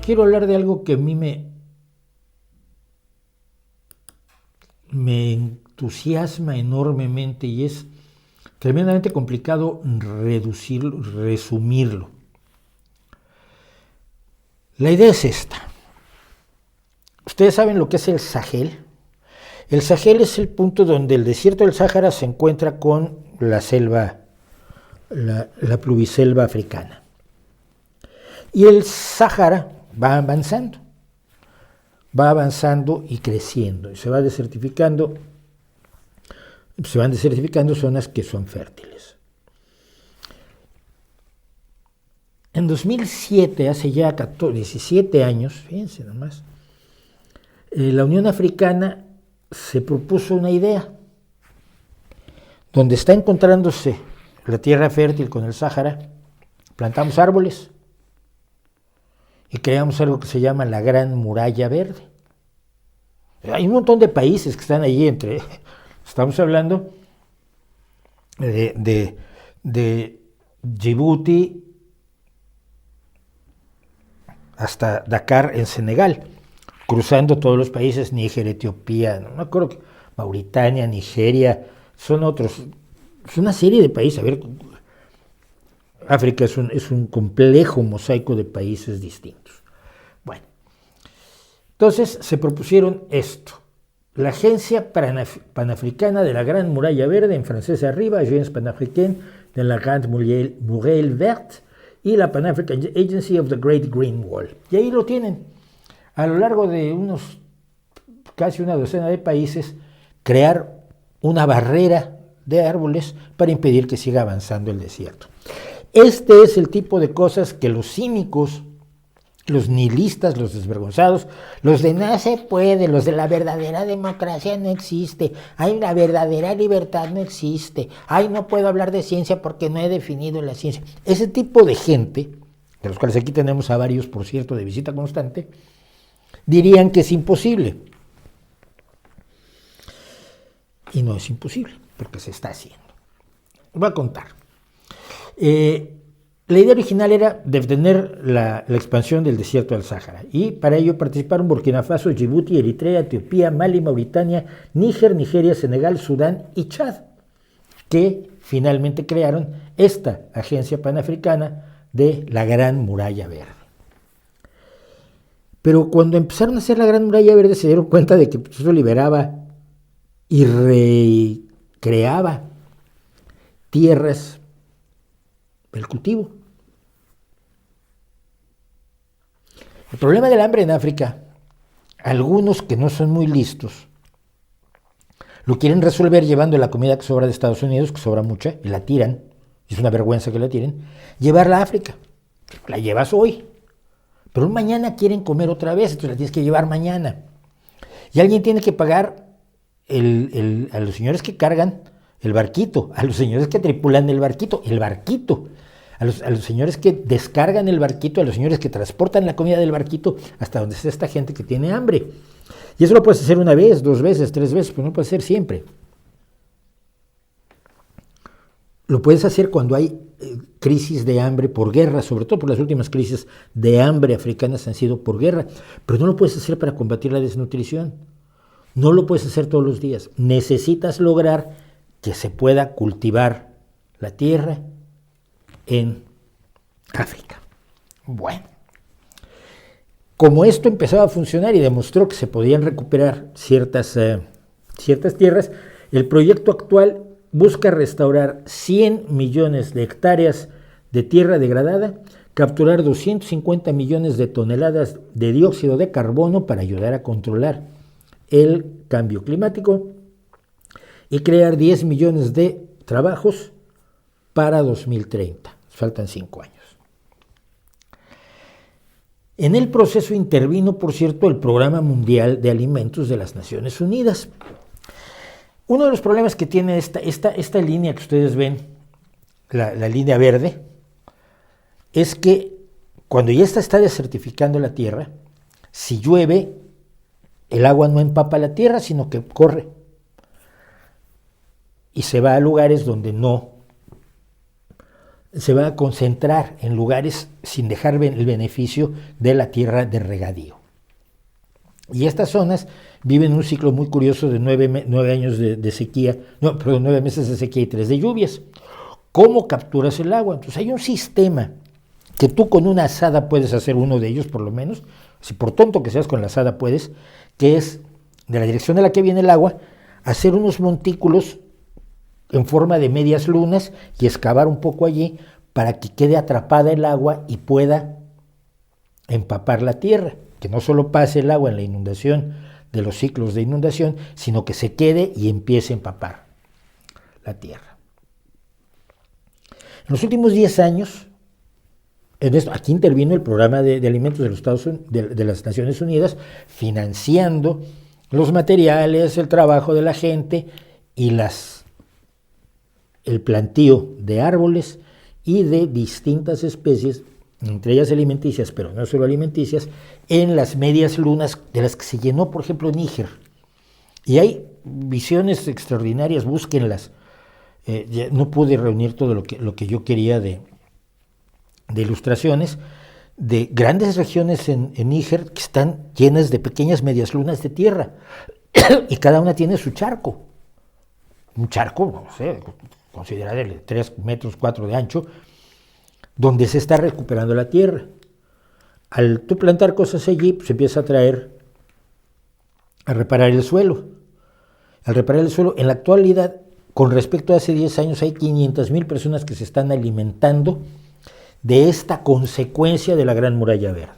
Quiero hablar de algo que a mí me entusiasma enormemente y es tremendamente complicado resumirlo. La idea es esta. Ustedes saben lo que es el Sahel. El Sahel es el punto donde el desierto del Sáhara se encuentra con la selva, la pluviselva africana. Y el Sáhara va avanzando y creciendo. Y se van desertificando zonas que son fértiles. En 2007, hace ya 17 años, fíjense nomás, la Unión Africana se propuso una idea, donde está encontrándose la tierra fértil con el Sáhara, plantamos árboles y creamos algo que se llama la Gran Muralla Verde. Hay un montón de países que están allí estamos hablando de Djibouti hasta Dakar en Senegal, cruzando todos los países, Níger, Etiopía, no me acuerdo, Mauritania, Nigeria, son otros, es una serie de países. A ver, África es un complejo mosaico de países distintos. Bueno, entonces se propusieron esto. La Agencia Panafricana de la Gran Muralla Verde, en francés arriba, Agence Panafricaine de la Grande Muraille Verte, y la Pan African Agency of the Great Green Wall. Y ahí lo tienen. A lo largo de casi una docena de países, crear una barrera de árboles para impedir que siga avanzando el desierto. Este es el tipo de cosas que los cínicos, los nihilistas, los desvergonzados, los de no se puede, los de la verdadera democracia no existe, hay la verdadera libertad no existe, ay, no puedo hablar de ciencia porque no he definido la ciencia. Ese tipo de gente, de los cuales aquí tenemos a varios, por cierto, de visita constante, dirían que es imposible. Y no es imposible, porque se está haciendo. Voy a contar. La idea original era detener la expansión del desierto del Sáhara, y para ello participaron Burkina Faso, Djibouti, Eritrea, Etiopía, Mali, Mauritania, Níger, Nigeria, Senegal, Sudán y Chad, que finalmente crearon esta agencia panafricana de la Gran Muralla Verde. Pero cuando empezaron a hacer la Gran Muralla Verde se dieron cuenta de que eso liberaba y recreaba tierras del cultivo. El problema del hambre en África, algunos que no son muy listos, lo quieren resolver llevando la comida que sobra de Estados Unidos, que sobra mucha, y la tiran, es una vergüenza que la tiren, llevarla a África. La llevas hoy, pero mañana quieren comer otra vez, entonces la tienes que llevar mañana. Y alguien tiene que pagar a los señores que cargan el barquito, a los señores que tripulan el barquito, a los señores que descargan el barquito, a los señores que transportan la comida del barquito hasta donde está esta gente que tiene hambre. Y eso lo puedes hacer una vez, 2 veces, 3 veces, pero no puedes hacer siempre. Lo puedes hacer cuando hay crisis de hambre por guerra, sobre todo por las últimas crisis de hambre africanas han sido por guerra, pero no lo puedes hacer para combatir la desnutrición. No lo puedes hacer todos los días. Necesitas lograr que se pueda cultivar la tierra en África. Bueno, como esto empezaba a funcionar y demostró que se podían recuperar ciertas tierras, el proyecto actual busca restaurar 100 millones de hectáreas de tierra degradada, capturar 250 millones de toneladas de dióxido de carbono para ayudar a controlar el cambio climático y crear 10 millones de trabajos para 2030. Faltan 5 años. En el proceso intervino, por cierto, el Programa Mundial de Alimentos de las Naciones Unidas. Uno de los problemas que tiene esta línea que ustedes ven, la línea verde, es que cuando ya está desertificando la tierra, si llueve, el agua no empapa la tierra, sino que corre y se va a lugares donde no se va a concentrar en lugares sin dejar el beneficio de la tierra de regadío. Y estas zonas viven un ciclo muy curioso de 9 años de sequía, 9 meses de sequía y 3 de lluvias. ¿Cómo capturas el agua? Entonces hay un sistema que tú con una azada puedes hacer, uno de ellos por lo menos, si por tonto que seas con la azada puedes, que es de la dirección de la que viene el agua, hacer unos montículos en forma de medias lunas y excavar un poco allí para que quede atrapada el agua y pueda empapar la tierra, que no solo pase el agua en la inundación de los ciclos de inundación, sino que se quede y empiece a empapar la tierra. En los últimos 10 años, aquí intervino el Programa de Alimentos de los Estados Unidos, de las Naciones Unidas, financiando los materiales, el trabajo de la gente y el plantío de árboles y de distintas especies, entre ellas alimenticias, pero no solo alimenticias, en las medias lunas de las que se llenó, por ejemplo, Níger. Y hay visiones extraordinarias, búsquenlas. No pude reunir todo lo que yo quería de ilustraciones de grandes regiones en Níger que están llenas de pequeñas medias lunas de tierra y cada una tiene su charco. Un charco, no sé, considerable 3 metros, 4 de ancho, donde se está recuperando la tierra. Al tú plantar cosas allí, pues empieza a reparar el suelo. Al reparar el suelo, en la actualidad, con respecto a hace 10 años, hay 500,000 personas que se están alimentando de esta consecuencia de la Gran Muralla Verde.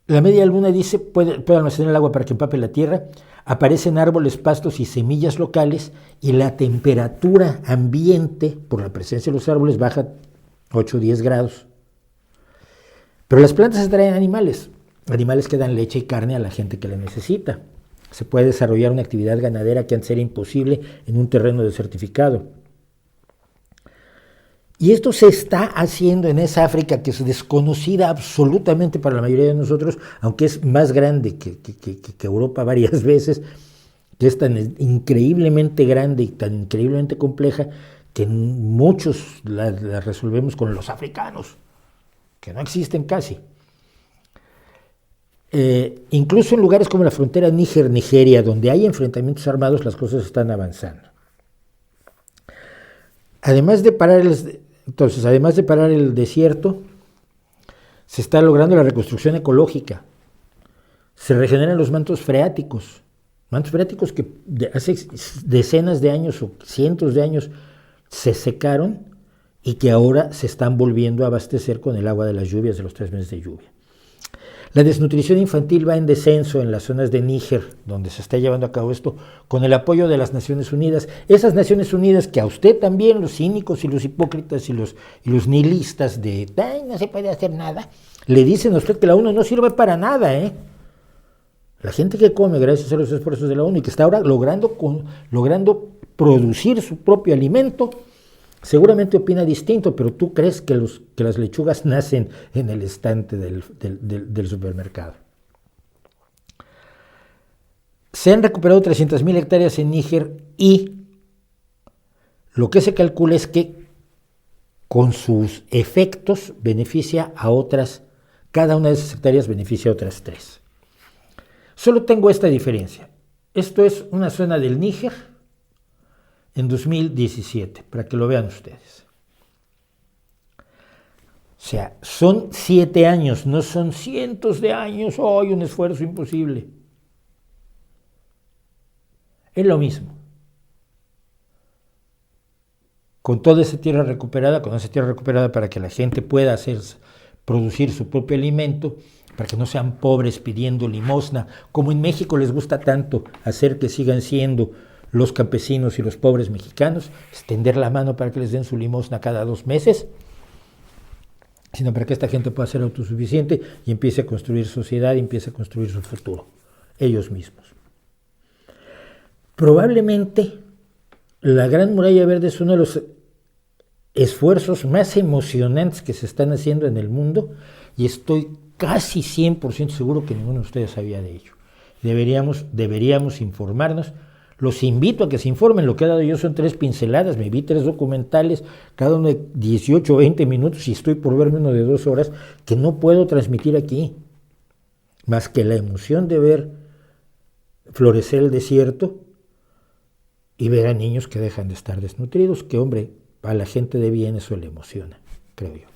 La media luna dice, puede almacenar el agua para que empape la tierra, aparecen árboles, pastos y semillas locales y la temperatura ambiente, por la presencia de los árboles, baja 8 o 10 grados. Pero las plantas atraen animales que dan leche y carne a la gente que la necesita. Se puede desarrollar una actividad ganadera que antes era imposible en un terreno desertificado. Y esto se está haciendo en esa África que es desconocida absolutamente para la mayoría de nosotros, aunque es más grande que Europa varias veces, que es tan increíblemente grande y tan increíblemente compleja que muchos la resolvemos con los africanos, que no existen casi. Incluso en lugares como la frontera Níger-Nigeria, donde hay enfrentamientos armados, las cosas están avanzando. Además de parar el desierto, se está logrando la reconstrucción ecológica. Se regeneran los mantos freáticos que hace decenas de años o cientos de años se secaron y que ahora se están volviendo a abastecer con el agua de las lluvias, de los 3 meses de lluvia. La desnutrición infantil va en descenso en las zonas de Níger, donde se está llevando a cabo esto, con el apoyo de las Naciones Unidas. Esas Naciones Unidas que a usted también, los cínicos y los hipócritas y los nihilistas no se puede hacer nada, le dicen a usted que la ONU no sirve para nada, La gente que come gracias a los esfuerzos de la ONU y que está ahora logrando producir su propio alimento, seguramente opina distinto, pero tú crees que las lechugas nacen en el estante del supermercado. Se han recuperado 300,000 hectáreas en Níger y lo que se calcula es que con sus efectos beneficia a otras, cada una de esas hectáreas beneficia a otras 3. Solo tengo esta diferencia. Esto es una zona del Níger en 2017, para que lo vean ustedes. O sea, son 7 años, no son cientos de años, un esfuerzo imposible. Es lo mismo. Con toda esa tierra recuperada, para que la gente pueda producir su propio alimento, para que no sean pobres pidiendo limosna, como en México les gusta tanto hacer que sigan siendo los campesinos y los pobres mexicanos, extender la mano para que les den su limosna cada 2 meses, sino para que esta gente pueda ser autosuficiente y empiece a construir sociedad y empiece a construir su futuro, ellos mismos. Probablemente la Gran Muralla Verde es uno de los esfuerzos más emocionantes que se están haciendo en el mundo y estoy casi 100% seguro que ninguno de ustedes sabía de ello. Deberíamos informarnos. Los invito a que se informen. Lo que he dado yo son 3 pinceladas. Me vi 3 documentales, cada uno de 18 o 20 minutos, y estoy por verme uno de 2 horas que no puedo transmitir aquí. Más que la emoción de ver florecer el desierto y ver a niños que dejan de estar desnutridos, que hombre, a la gente de bien eso le emociona, creo yo.